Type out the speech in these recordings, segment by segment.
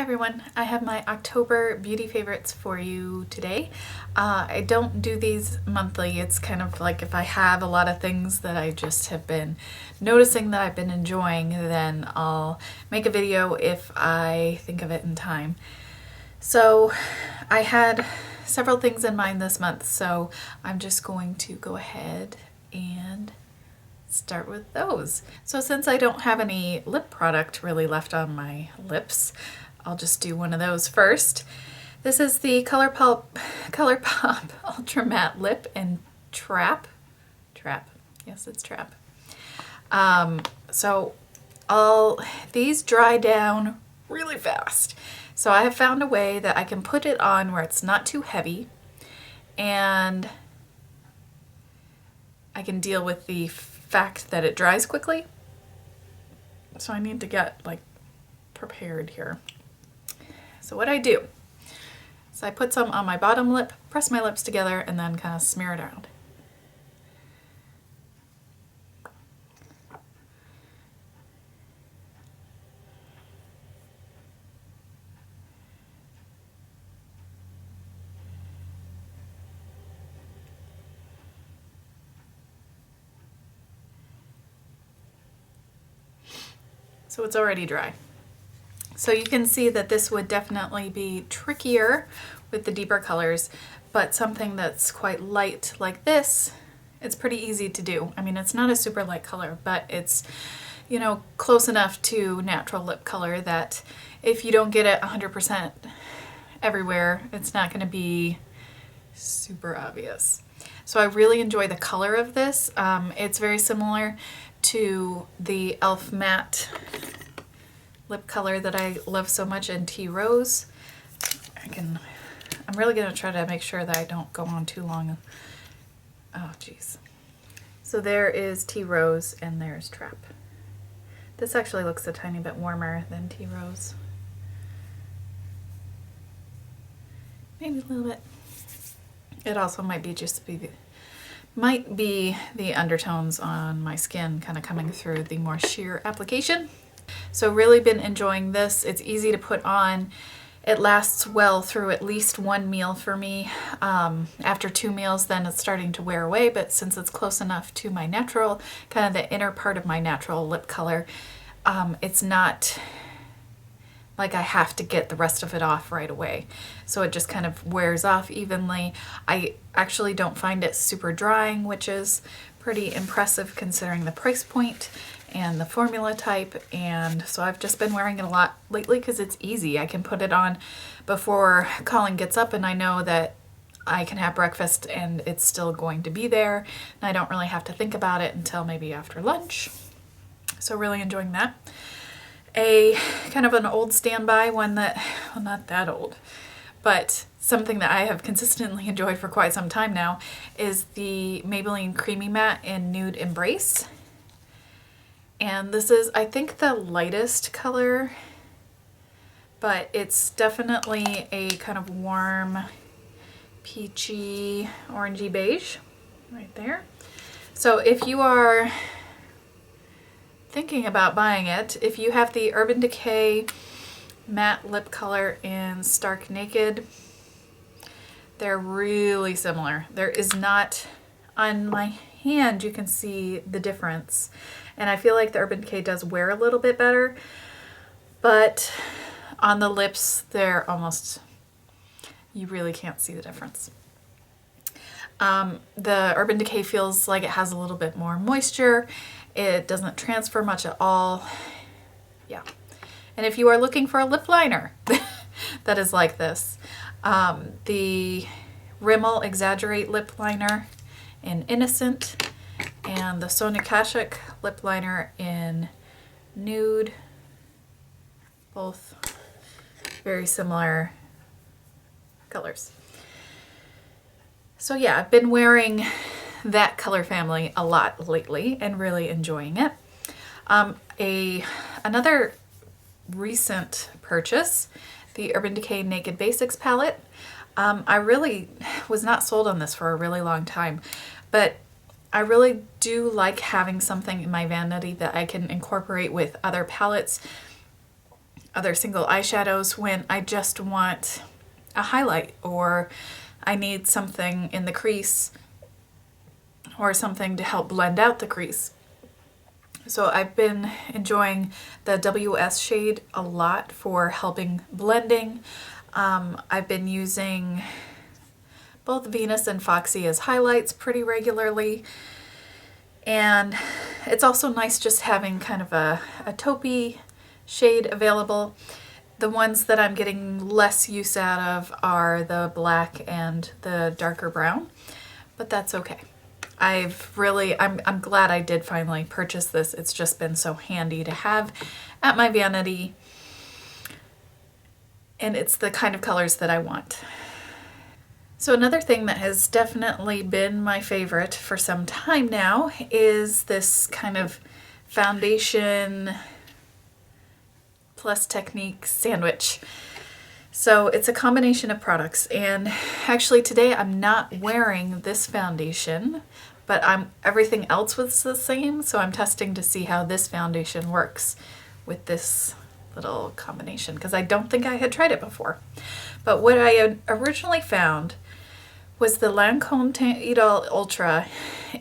Hi everyone, I have my October beauty favorites for you today. I don't do these monthly. It's kind of like if I have a lot of things that I just have been noticing that I've been enjoying, then I'll make a video if I think of it in time. So I had several things in mind this month, so I'm just going to go ahead and start with those. So since I don't have any lip product really left on my lips, I'll just do one of those first. This is the Colourpop Ultra Matte Lip in Trap. Yes, it's Trap. So these dry down really fast. So I have found a way that I can put it on where it's not too heavy and I can deal with the fact that it dries quickly. So I need to get like prepared here. So what I do is I put some on my bottom lip, press my lips together, and then kind of smear it around. So it's already dry. So you can see that this would definitely be trickier with the deeper colors, but something that's quite light like this, it's pretty easy to do. I mean, it's not a super light color, but it's, you know, close enough to natural lip color that if you don't get it 100% everywhere, it's not going to be super obvious. So I really enjoy the color of this. It's very similar to the e.l.f. matte lip color that I love so much in Tea Rose. I'm really gonna try to make sure that I don't go on too long. Oh geez. So there is Tea Rose and there's Trap. This actually looks a tiny bit warmer than Tea Rose. Maybe a little bit. It also might be the undertones on my skin kind of coming through the more sheer application. So really been enjoying this. It's easy to put on. It lasts well through at least one meal for me. After 2 meals, then it's starting to wear away, but since it's close enough to my natural, kind of the inner part of my natural lip color, it's not like I have to get the rest of it off right away. So it just kind of wears off evenly. I actually don't find it super drying, which is pretty impressive considering the price point and the formula type. And so I've just been wearing it a lot lately because it's easy. I can put it on before Colin gets up and I know that I can have breakfast and it's still going to be there. And I don't really have to think about it until maybe after lunch. So really enjoying that. A kind of an old standby, one that, well, not that old, but something that I have consistently enjoyed for quite some time now is the Maybelline Creamy Matte in Nude Embrace. And this is, I think, the lightest color, but it's definitely a kind of warm, peachy, orangey beige right there. So if you are thinking about buying it, if you have the Urban Decay matte lip color in Stark Naked, they're really similar. There is not, on my hand you can see the difference, and I feel like the Urban Decay does wear a little bit better, but on the lips they're almost, you really can't see the difference. The Urban Decay feels like it has a little bit more moisture. It doesn't transfer much at all. Yeah. And if you are looking for a lip liner that is like this, the Rimmel Exaggerate lip liner in Innocent and the Sonia Kashuk lip liner in Nude, both very similar colors. So yeah, I've been wearing that color family a lot lately and really enjoying it. Another recent purchase, the Urban Decay Naked Basics palette. I really was not sold on this for a really long time, but I really do like having something in my vanity that I can incorporate with other palettes other single eyeshadows when I just want a highlight, or I need something in the crease, or something to help blend out the crease. So I've been enjoying the WS shade a lot for helping blending. I've been using both Venus and Foxy as highlights pretty regularly. And it's also nice just having kind of a taupey shade available. The ones that I'm getting less use out of are the black and the darker brown, but that's okay. I'm glad I did finally purchase this. It's just been so handy to have at my vanity. And it's the kind of colors that I want. So another thing that has definitely been my favorite for some time now is this kind of foundation plus technique sandwich. So it's a combination of products, and actually today I'm not wearing this foundation, but everything else was the same, so I'm testing to see how this foundation works with this little combination, because I don't think I had tried it before. But what I had originally found was the Lancome Teint Idole Ultra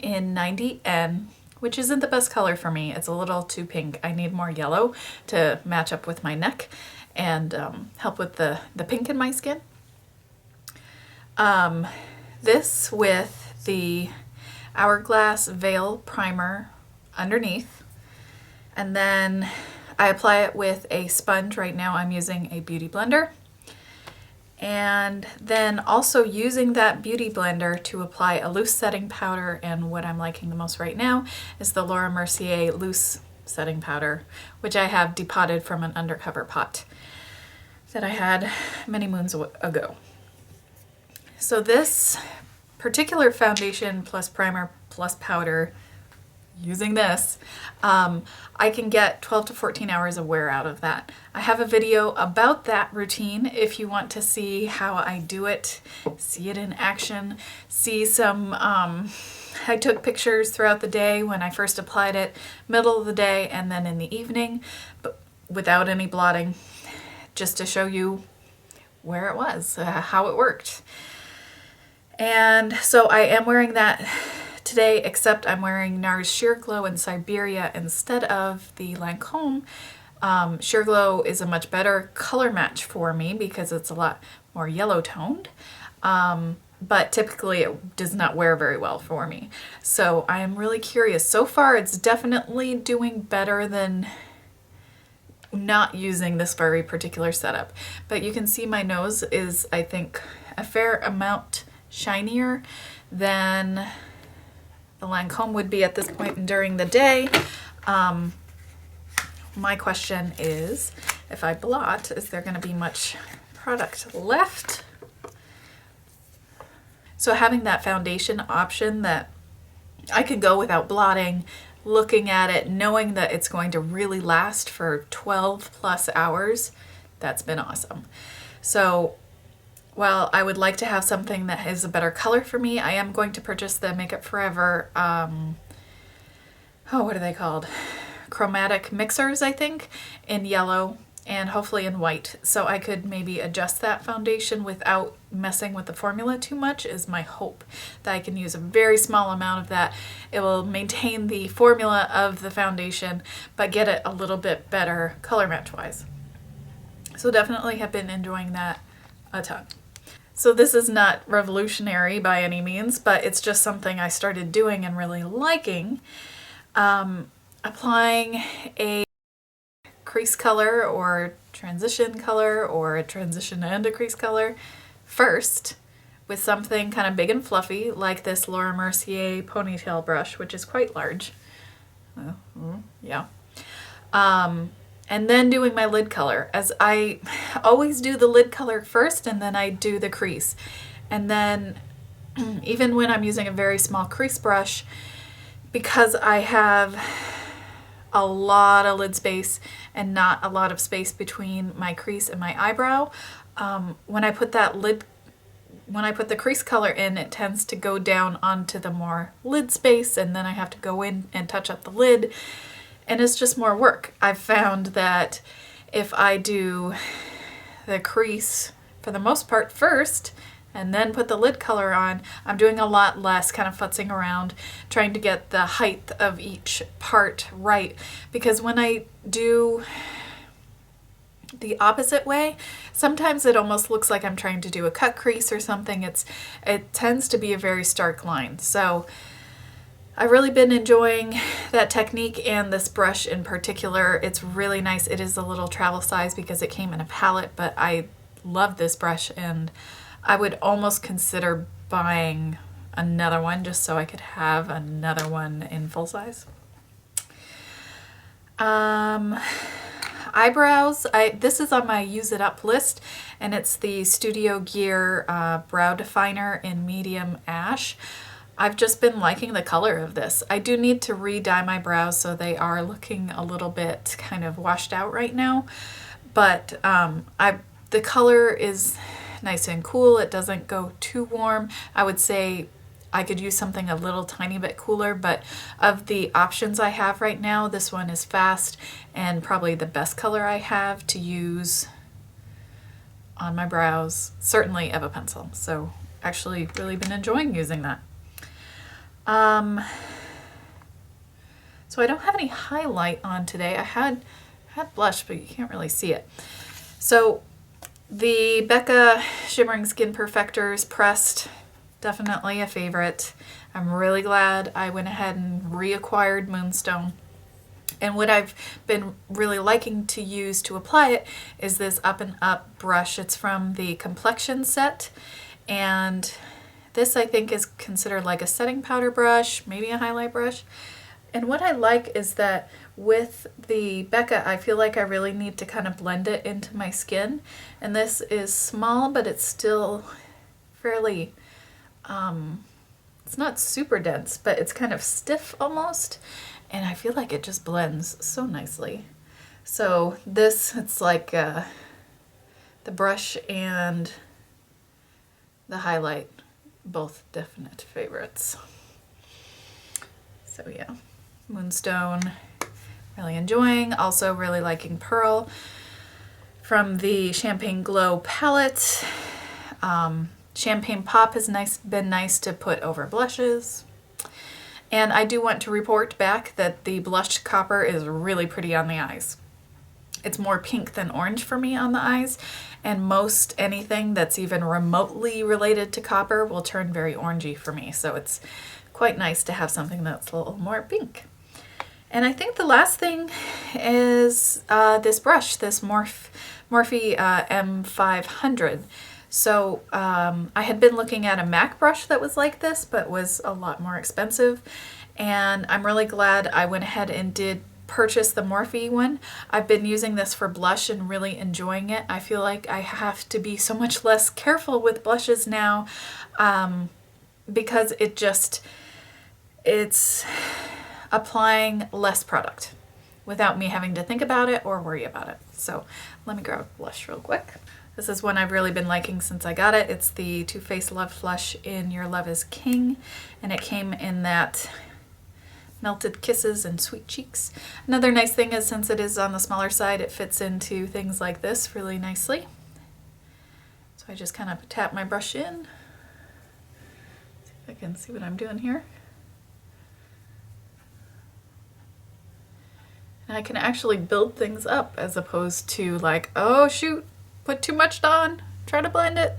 in 90N, which isn't the best color for me. It's a little too pink. I need more yellow to match up with my neck and help with the pink in my skin. This with the Hourglass Veil primer underneath, and then I apply it with a sponge. Right now I'm using a Beautyblender, and then also using that Beautyblender to apply a loose setting powder, and what I'm liking the most right now is the Laura Mercier Loose Setting Powder, which I have depotted from an undercover pot that I had many moons ago. So this particular foundation plus primer plus powder, using this, I can get 12 to 14 hours of wear out of that. I have a video about that routine if you want to see how I do it, see it in action, see some, I took pictures throughout the day when I first applied it, middle of the day, and then in the evening, but without any blotting, just to show you where it was, how it worked. And so I am wearing that today, except I'm wearing NARS Sheer Glow in Siberia instead of the Lancome. Sheer Glow is a much better color match for me because it's a lot more yellow toned, but typically it does not wear very well for me. So I am really curious. So far it's definitely doing better than not using this very particular setup, but you can see my nose is, I think, a fair amount shinier than the Lancome would be at this point during the day. My question is, if I blot, is there going to be much product left? So having that foundation option that I could go without blotting, looking at it, knowing that it's going to really last for 12 plus hours, that's been awesome. So while I would like to have something that is a better color for me, I am going to purchase the Makeup Forever, what are they called? Chromatic mixers, I think, in yellow and hopefully in white. So I could maybe adjust that foundation without messing with the formula too much, is my hope. That I can use a very small amount of that. It will maintain the formula of the foundation, but get it a little bit better color match wise. So definitely have been enjoying that a ton. So this is not revolutionary by any means, but it's just something I started doing and really liking. Applying a crease color or transition color or a transition and a crease color first with something kind of big and fluffy like this Laura Mercier Ponytail brush, which is quite large. Yeah. And then doing my lid color, as I always do the lid color first and then I do the crease. And then even when I'm using a very small crease brush, because I have a lot of lid space and not a lot of space between my crease and my eyebrow, when I put the crease color in, it tends to go down onto the more lid space, and then I have to go in and touch up the lid, and it's just more work. I've found that if I do the crease for the most part first and then put the lid color on, I'm doing a lot less kind of futzing around trying to get the height of each part right, because when I do the opposite way, sometimes it almost looks like I'm trying to do a cut crease or something. It tends to be a very stark line. So I've really been enjoying that technique and this brush in particular. It's really nice. It is a little travel size because it came in a palette, but I love this brush and I would almost consider buying another one just so I could have another one in full size. Eyebrows, this is on my use it up list, and it's the Studio Gear brow definer in medium ash. I've just been liking the color of this. I do need to re-dye my brows, so they are looking a little bit kind of washed out right now, but the color is nice and cool. It doesn't go too warm. I would say I could use something a little tiny bit cooler, but of the options I have right now, this one is fast and probably the best color I have to use on my brows, certainly of a pencil. So actually really been enjoying using that. So I don't have any highlight on today. I had blush, but you can't really see it. So the Becca Shimmering Skin Perfectors Pressed, definitely a favorite. I'm really glad I went ahead and reacquired Moonstone. And what I've been really liking to use to apply it is this Up and Up brush. It's from the Complexion set, and this I think is considered like a setting powder brush, maybe a highlight brush. And what I like is that with the Becca, I feel like I really need to kind of blend it into my skin. And this is small, but it's still fairly, it's not super dense, but it's kind of stiff almost. And I feel like it just blends so nicely. So this, it's like the brush and the highlight, both definite favorites. So yeah, Moonstone, really enjoying. Also really liking Pearl from the Champagne Glow palette. Champagne Pop has been nice to put over blushes. And I do want to report back that the blush copper is really pretty on the eyes. It's more pink than orange for me on the eyes, and most anything that's even remotely related to copper will turn very orangey for me. So it's quite nice to have something that's a little more pink. And I think the last thing is this brush, this Morphe M500. So I had been looking at a MAC brush that was like this, but was a lot more expensive. And I'm really glad I went ahead and did purchase the Morphe one. I've been using this for blush and really enjoying it. I feel like I have to be so much less careful with blushes now because it's applying less product without me having to think about it or worry about it. So let me grab a blush real quick. This is one I've really been liking since I got it. It's the Too Faced Love Flush in Your Love is King, and it came in that Melted Kisses and Sweet Cheeks. Another nice thing is, since it is on the smaller side, it fits into things like this really nicely. So I just kind of tap my brush in. See if I can see what I'm doing here. And I can actually build things up as opposed to like, oh shoot, put too much on, try to blend it.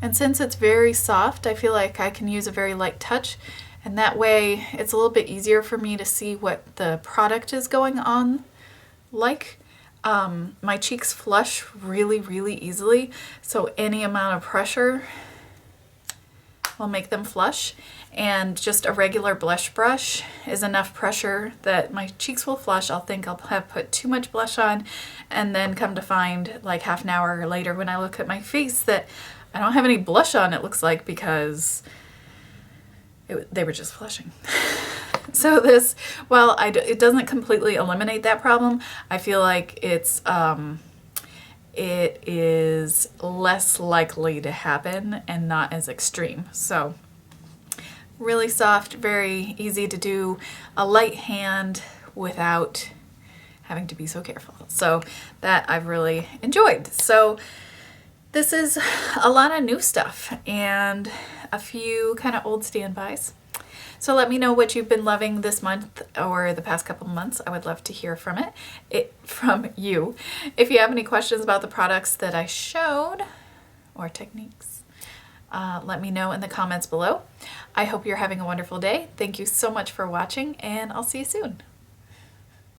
And since it's very soft, I feel like I can use a very light touch, and that way it's a little bit easier for me to see what the product is going on like. My cheeks flush really, really easily, so any amount of pressure will make them flush, and just a regular blush brush is enough pressure that my cheeks will flush. I'll think I'll have put too much blush on, and then come to find like half an hour later when I look at my face that I don't have any blush on, it looks like, because they were just flushing. So this, while it doesn't completely eliminate that problem, I feel like it is less likely to happen and not as extreme. So really soft, very easy to do, a light hand without having to be so careful. So that I've really enjoyed. So this is a lot of new stuff and a few kind of old standbys. So let me know what you've been loving this month or the past couple of months. I would love to hear from from you. If you have any questions about the products that I showed or techniques, let me know in the comments below. I hope you're having a wonderful day. Thank you so much for watching, and I'll see you soon.